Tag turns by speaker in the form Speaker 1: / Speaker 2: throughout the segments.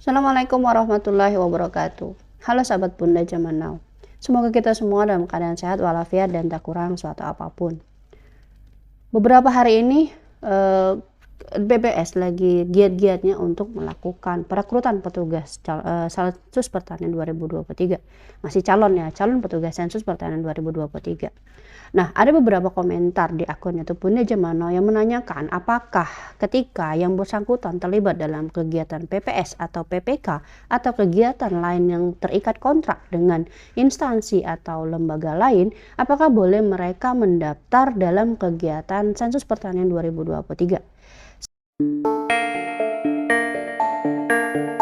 Speaker 1: Assalamualaikum warahmatullahi wabarakatuh. Halo sahabat Bunda Zaman Now. Semoga kita semua dalam keadaan sehat walafiat dan tak kurang suatu apapun. Beberapa hari ini BPS lagi giat-giatnya untuk melakukan perekrutan petugas Sensus Pertanian 2023. Masih calon petugas Sensus Pertanian 2023. Nah, ada beberapa komentar di akun YouTube Bunda Zaman Now yang menanyakan apakah ketika yang bersangkutan terlibat dalam kegiatan PPS atau PPK atau kegiatan lain yang terikat kontrak dengan instansi atau lembaga lain, apakah boleh mereka mendaftar dalam kegiatan Sensus Pertanian 2023?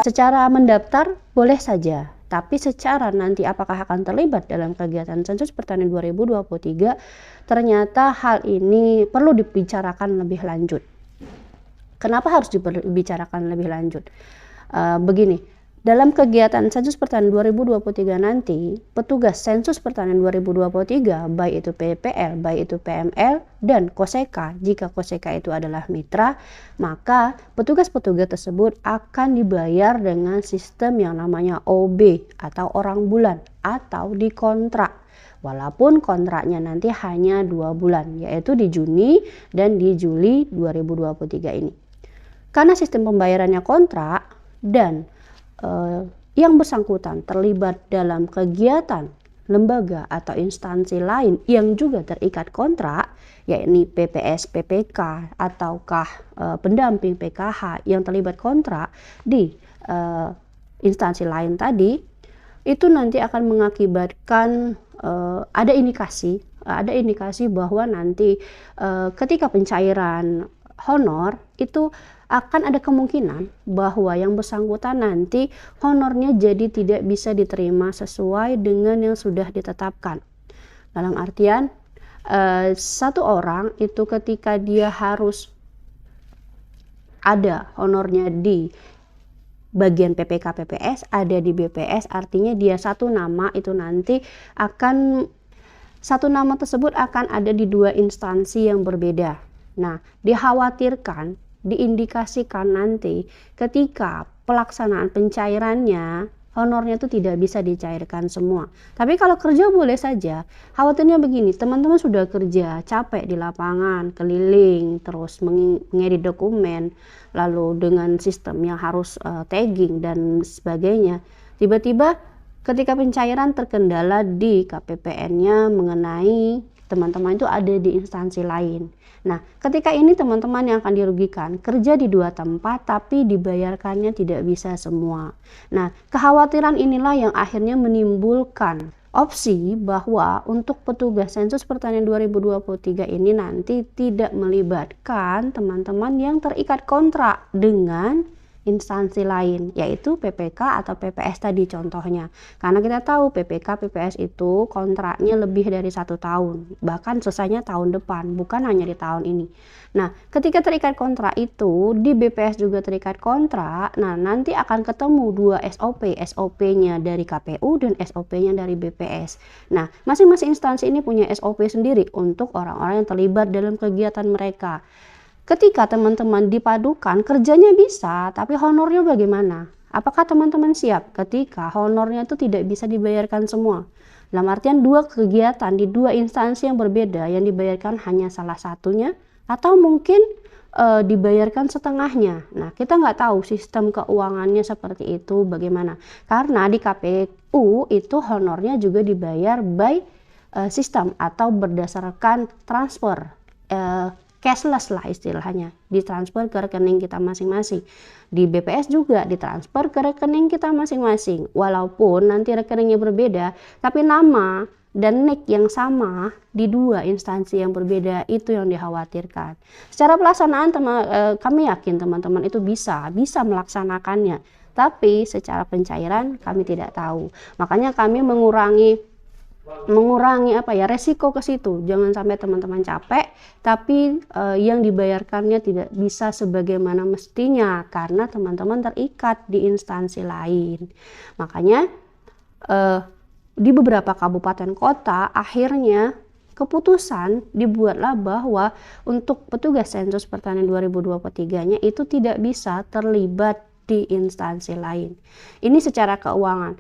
Speaker 1: Secara mendaftar boleh saja, tapi secara nanti apakah akan terlibat dalam kegiatan Sensus Pertanian 2023, ternyata hal ini perlu dibicarakan lebih lanjut. Kenapa harus dibicarakan lebih lanjut? Begini, dalam kegiatan Sensus Pertanian 2023 nanti, petugas Sensus Pertanian 2023, baik itu PPL, baik itu PML, dan Koseka, jika Koseka itu adalah mitra, maka petugas-petugas tersebut akan dibayar dengan sistem yang namanya OB atau orang bulan atau dikontrak. Walaupun kontraknya nanti hanya 2 bulan, yaitu di Juni dan di Juli 2023 ini. Karena sistem pembayarannya kontrak dan yang bersangkutan terlibat dalam kegiatan lembaga atau instansi lain yang juga terikat kontrak, yakni PPS, PPK, ataukah pendamping PKH yang terlibat kontrak di instansi lain tadi, itu nanti akan mengakibatkan ada indikasi bahwa nanti ketika pencairan honor itu akan ada kemungkinan bahwa yang bersangkutan nanti honornya jadi tidak bisa diterima sesuai dengan yang sudah ditetapkan. Dalam artian satu orang itu ketika dia harus ada honornya di bagian PPK PPS, ada di BPS, artinya dia satu nama itu nanti akan satu nama tersebut akan ada di 2 instansi yang berbeda. Nah, dikhawatirkan, diindikasikan nanti ketika pelaksanaan pencairannya, honornya itu tidak bisa dicairkan semua. Tapi kalau kerja boleh saja. Khawatirnya begini, teman-teman sudah kerja, capek di lapangan, keliling, terus mengedit dokumen, lalu dengan sistem yang harus tagging dan sebagainya. Tiba-tiba ketika pencairan terkendala di KPPN-nya mengenai teman-teman itu ada di instansi lain. Nah, ketika ini teman-teman yang akan dirugikan, kerja di 2 tempat tapi dibayarkannya tidak bisa semua. Nah, kekhawatiran inilah yang akhirnya menimbulkan opsi bahwa untuk petugas Sensus Pertanian 2023 ini nanti tidak melibatkan teman-teman yang terikat kontrak dengan instansi lain, yaitu PPK atau PPS tadi contohnya. Karena kita tahu PPK PPS itu kontraknya lebih dari 1 tahun, bahkan selesainya tahun depan, bukan hanya di tahun ini. Nah, ketika terikat kontrak itu di BPS juga terikat kontrak, nah nanti akan ketemu 2 SOP, SOP-nya dari KPU dan SOP-nya dari BPS. Nah, masing-masing instansi ini punya SOP sendiri untuk orang-orang yang terlibat dalam kegiatan mereka. Ketika teman-teman dipadukan, kerjanya bisa, tapi honornya bagaimana? Apakah teman-teman siap ketika honornya itu tidak bisa dibayarkan semua? Dalam artian 2 kegiatan di 2 instansi yang berbeda yang dibayarkan hanya salah satunya, atau mungkin dibayarkan setengahnya. Nah, kita nggak tahu sistem keuangannya seperti itu bagaimana. Karena di KPU itu honornya juga dibayar by sistem atau berdasarkan transfer. Cashless lah istilahnya, ditransfer ke rekening kita masing-masing. Di BPS juga ditransfer ke rekening kita masing-masing. Walaupun nanti rekeningnya berbeda, tapi nama dan NIK yang sama di 2 instansi yang berbeda, itu yang dikhawatirkan. Secara pelaksanaan kami yakin teman-teman itu bisa melaksanakannya. Tapi secara pencairan kami tidak tahu. Makanya kami mengurangi resiko ke situ. Jangan sampai teman-teman capek tapi yang dibayarkannya tidak bisa sebagaimana mestinya karena teman-teman terikat di instansi lain. Makanya di beberapa kabupaten kota akhirnya keputusan dibuatlah bahwa untuk petugas Sensus Pertanian 2023-nya itu tidak bisa terlibat di instansi lain. Ini secara keuangan.